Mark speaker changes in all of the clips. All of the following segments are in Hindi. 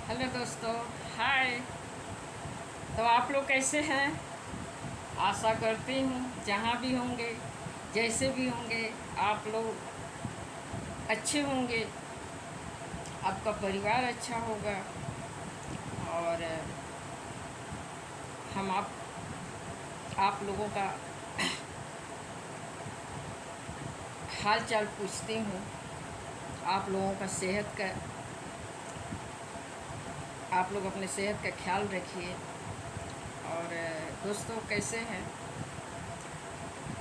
Speaker 1: हेलो दोस्तों। हाय। तो आप लोग कैसे हैं? आशा करती हूँ जहाँ भी होंगे, जैसे भी होंगे, आप लोग अच्छे होंगे, आपका परिवार अच्छा होगा। और हम आप लोगों का हाल चाल पूछती हूँ। आप लोगों का सेहत का आप लोग अपने सेहत का ख्याल रखिए। और दोस्तों कैसे हैं?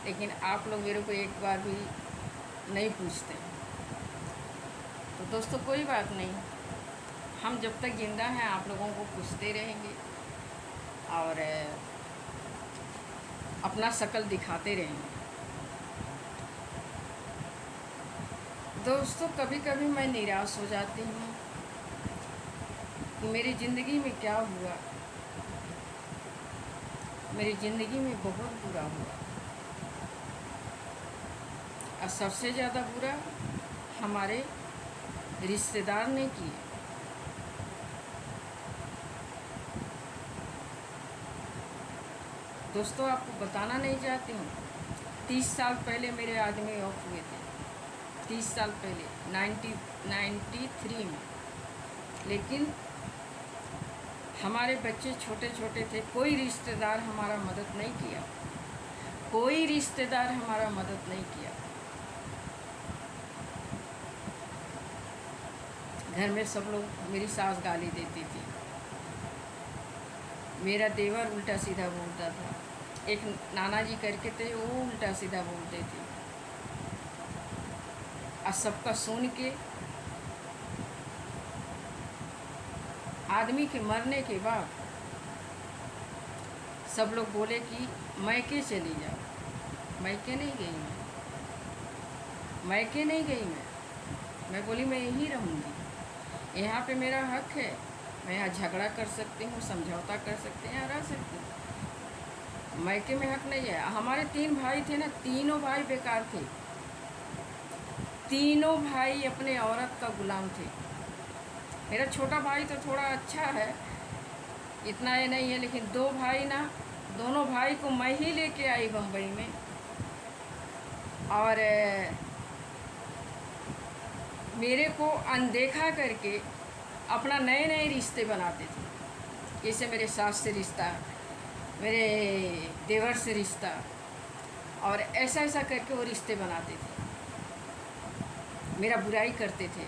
Speaker 1: लेकिन आप लोग मेरे को एक बार भी नहीं पूछते। तो दोस्तों कोई बात नहीं, हम जब तक ज़िंदा हैं आप लोगों को पूछते रहेंगे और अपना शकल दिखाते रहेंगे। दोस्तों कभी कभी मैं निराश हो जाती हूँ कि मेरी ज़िंदगी में क्या हुआ। मेरी ज़िंदगी में बहुत बुरा हुआ, और सबसे ज़्यादा बुरा हमारे रिश्तेदार ने किए। दोस्तों आपको बताना नहीं चाहती हूँ, 30 साल पहले मेरे आदमी ऑफ हुए थे। 30 साल पहले 1993 में। लेकिन हमारे बच्चे छोटे छोटे थे, कोई रिश्तेदार हमारा मदद नहीं किया। कोई रिश्तेदार हमारा मदद नहीं किया। घर में सब लोग, मेरी सास गाली देती थी, मेरा देवर उल्टा सीधा बोलता था, एक नाना जी करके थे वो उल्टा सीधा बोलते थे। और सबका सुन के आदमी के मरने के बाद सब लोग बोले कि मैके चली जाओ। मैके नहीं गई मैं। मैके नहीं गई मैं बोली मैं यहीं रहूँगी। यहाँ पे मेरा हक है, मैं यहाँ झगड़ा कर सकती हूँ, समझौता कर सकते हैं, यहाँ रह सकती हूँ। मैके में हक नहीं है। हमारे 3 भाई थे ना, तीनों भाई बेकार थे। तीनों भाई अपने औरत का गुलाम थे। मेरा छोटा भाई तो थोड़ा अच्छा है, इतना ये नहीं है, लेकिन 2 भाई ना, दोनों भाई को मैं ही लेके आई बम्बई में। और मेरे को अनदेखा करके अपना नए नए रिश्ते बनाते थे। जैसे मेरे सास से रिश्ता, मेरे देवर से रिश्ता, और ऐसा ऐसा करके वो रिश्ते बनाते थे। मेरा बुराई करते थे,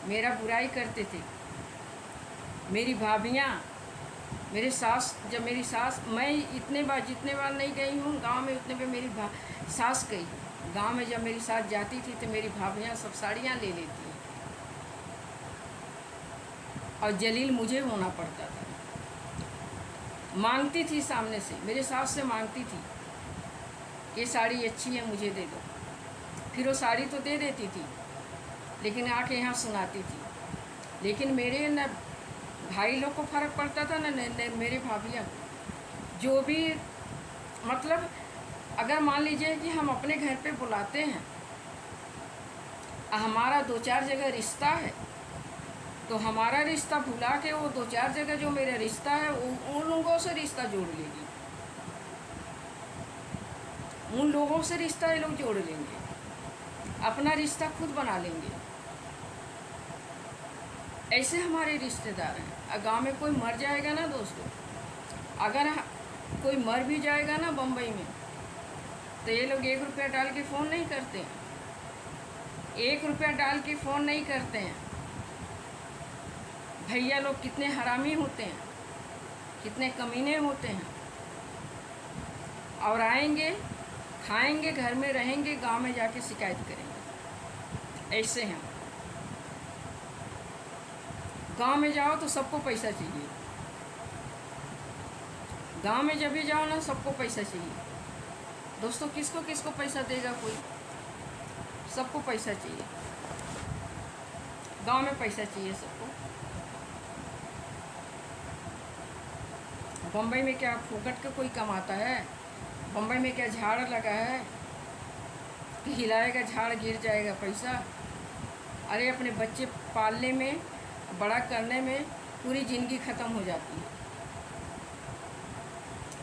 Speaker 1: मेरा बुराई करते थे। मेरी भाभियाँ, मेरे सास, जब मेरी सास, मैं जितने बार नहीं गई हूँ गांव में, उतने पे मेरी सास गई। गांव में जब मेरी सास जाती थी तो मेरी भाभियाँ सब साड़ियाँ ले लेती हैं, और जलील मुझे होना पड़ता था। मांगती थी सामने से, मेरे सास से मांगती थी, ये साड़ी अच्छी है मुझे दे दो। फिर वो साड़ी तो दे देती थी, लेकिन आके यहाँ सुनाती थी। लेकिन मेरे न भाई लोग को फ़र्क पड़ता था न मेरे भाभियाँ को। जो भी, मतलब अगर मान लीजिए कि हम अपने घर पे बुलाते हैं, हमारा 2-4 जगह रिश्ता है, तो हमारा रिश्ता भुला के वो 2-4 जगह जो मेरा रिश्ता है उन लोगों से रिश्ता जोड़ लेगी। उन लोगों से रिश्ता ये लोग जोड़ लेंगे, अपना रिश्ता खुद बना लेंगे। ऐसे हमारे रिश्तेदार हैं। गांव में कोई मर जाएगा ना दोस्तों, अगर कोई मर भी जाएगा ना बम्बई में, तो ये लोग 1 रुपया डाल के फ़ोन नहीं करते हैं। 1 रुपया डाल के फ़ोन नहीं करते हैं। भैया लोग कितने हरामी होते हैं, कितने कमीने होते हैं। और आएंगे, खाएंगे, घर में रहेंगे, गांव में जाके शिकायत करेंगे। ऐसे हैं। गांव में जाओ तो सबको पैसा चाहिए। गांव में जब भी जाओ ना, सबको पैसा चाहिए। दोस्तों किसको किसको पैसा देगा कोई? सबको पैसा चाहिए। गांव में पैसा चाहिए सबको। बम्बई में क्या फूकट का कोई कमाता है? बम्बई में क्या झाड़ लगा है कि हिलाएगा झाड़ गिर जाएगा पैसा? अरे अपने बच्चे पालने में बड़ा करने में पूरी ज़िंदगी ख़त्म हो जाती है।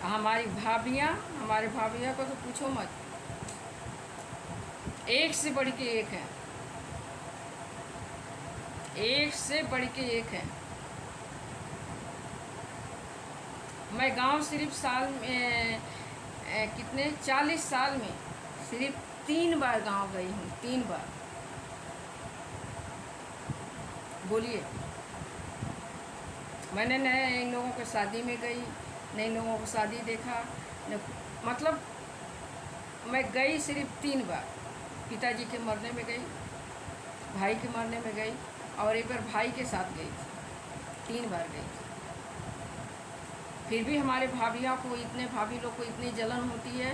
Speaker 1: हमारी भाभियाँ, हमारे भाभियों को तो पूछो मत, एक से बढ़ के एक है, एक से बढ़ के एक है। मैं गांव सिर्फ साल में कितने 40 साल में सिर्फ 3 बार गांव गई हूँ, 3 बार। बोलिए, मैंने नए लोगों के शादी में गई, नए लोगों को शादी देखा, मतलब मैं गई सिर्फ 3 बार। पिताजी के मरने में गई, भाई के मरने में गई, और एक बार भाई के साथ गई थी। 3 बार गई थी। फिर भी हमारे भाभियों को, इतने भाभी लोग को इतनी जलन होती है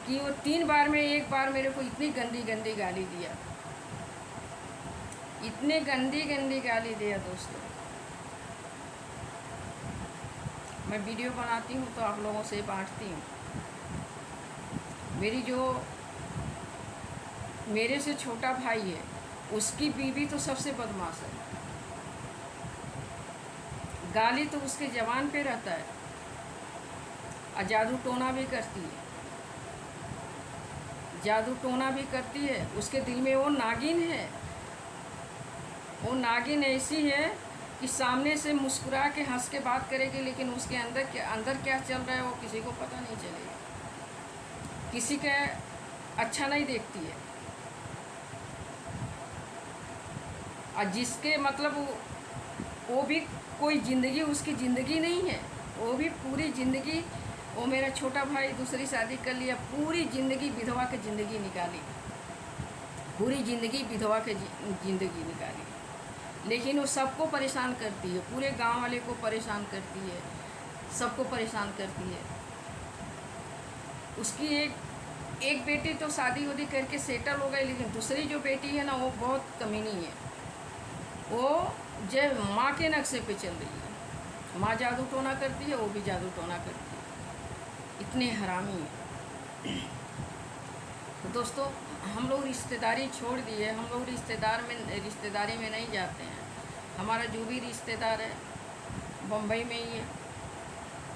Speaker 1: कि वो 3 बार में एक बार मेरे को इतनी गंदी गंदी गाली दिया, इतने गंदी गंदी गाली दिया दोस्तों। मैं वीडियो बनाती हूँ तो आप लोगों से बांटती हूँ। मेरी जो मेरे से छोटा भाई है, उसकी बीवी तो सबसे बदमाश है। गाली तो उसके ज़बान पे रहता है, और जादू टोना भी करती है, जादू टोना भी करती है। उसके दिल में वो नागिन है, वो नागिन ऐसी है कि सामने से मुस्कुरा के हंस के बात करेगी, लेकिन उसके अंदर क्या चल रहा है वो किसी को पता नहीं चलेगा। किसी का अच्छा नहीं देखती है, और जिसके मतलब वो भी कोई ज़िंदगी उसकी ज़िंदगी नहीं है, वो भी पूरी ज़िंदगी, वो मेरा छोटा भाई दूसरी शादी कर लिया, पूरी ज़िंदगी विधवा की ज़िंदगी निकाली, पूरी ज़िंदगी विधवा की ज़िंदगी निकाली। लेकिन वो सबको परेशान करती है, पूरे गांव वाले को परेशान करती है, सबको परेशान करती है। उसकी एक बेटी तो शादी उदी करके सेटल हो गई, लेकिन दूसरी जो बेटी है ना, वो बहुत कमीनी है। वो जब माँ के नक्शे पे चल रही है, माँ जादू टोना करती है, वो भी जादू टोना करती है, इतने हरामी है। तो दोस्तों, हम लोग रिश्तेदारी छोड़ दिए, हम लोग रिश्तेदारी में नहीं जाते हैं। हमारा जो भी रिश्तेदार है बम्बई में ही है,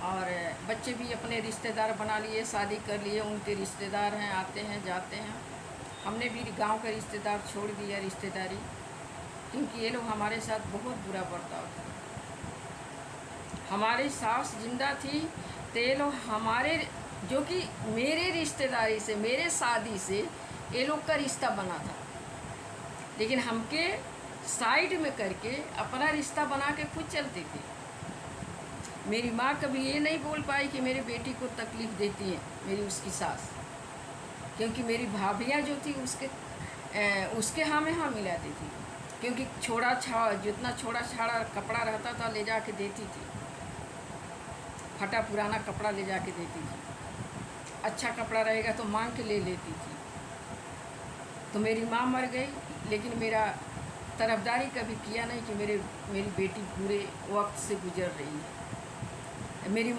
Speaker 1: और बच्चे भी अपने रिश्तेदार बना लिए, शादी कर लिए, उनके रिश्तेदार हैं, आते हैं जाते हैं। हमने भी गांव का रिश्तेदार छोड़ दिया रिश्तेदारी, क्योंकि ये लोग हमारे साथ बहुत बुरा बर्ताव किया। हमारी सास जिंदा थी तो ये लोग हमारे, जो कि मेरे रिश्तेदारी से, मेरे शादी से ये लोग का रिश्ता बना था, लेकिन हमके साइड में करके अपना रिश्ता बना के खुद चलते थे। मेरी माँ कभी ये नहीं बोल पाई कि मेरी बेटी को तकलीफ़ देती है मेरी उसकी सास, क्योंकि मेरी भाभियाँ जो थी उसके हाँ में हाँ मिलाती थी, क्योंकि जितना छोड़ा छाड़ा कपड़ा रहता था ले जा के देती थी, फटा पुराना कपड़ा ले जा के देती थी। अच्छा कपड़ा रहेगा तो मांग के ले लेती थी। तो मेरी माँ मर गई, लेकिन मेरा तरफदारी कभी किया नहीं कि मेरी बेटी बुरे वक्त से गुजर रही है। मेरी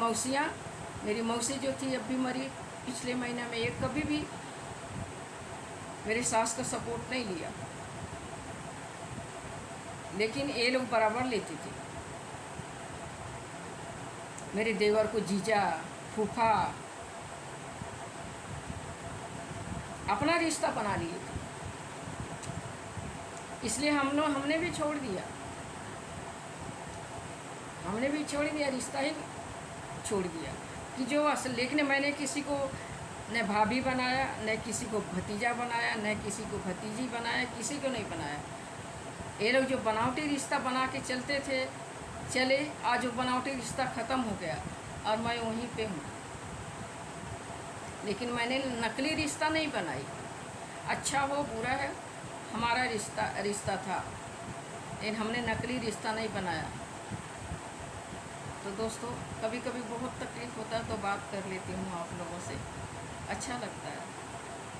Speaker 1: मौसी जो थी अब भी मरी पिछले महीने में, एक कभी भी मेरे सास का सपोर्ट नहीं लिया, लेकिन ये लोग बराबर लेते थे। मेरे देवर को जीजा, फूफा अपना रिश्ता बना लिए थे, इसलिए हमने भी छोड़ दिया, रिश्ता ही छोड़ दिया कि जो असल। लेकिन मैंने किसी को न भाभी बनाया, न किसी को भतीजा बनाया, न किसी को भतीजी बनाया, किसी को नहीं बनाया। ये लोग जो बनावटी रिश्ता बना के चले, आज वो बनावटी रिश्ता ख़त्म हो गया और मैं वहीं पे हूँ। लेकिन मैंने नकली रिश्ता नहीं बनाई, अच्छा हो बुरा है हमारा रिश्ता था, लेकिन हमने नकली रिश्ता नहीं बनाया। तो दोस्तों, कभी कभी बहुत तकलीफ़ होता है तो बात कर लेती हूँ आप लोगों से, अच्छा लगता है।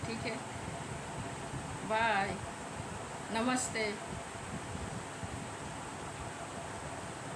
Speaker 1: ठीक है, बाय, नमस्ते।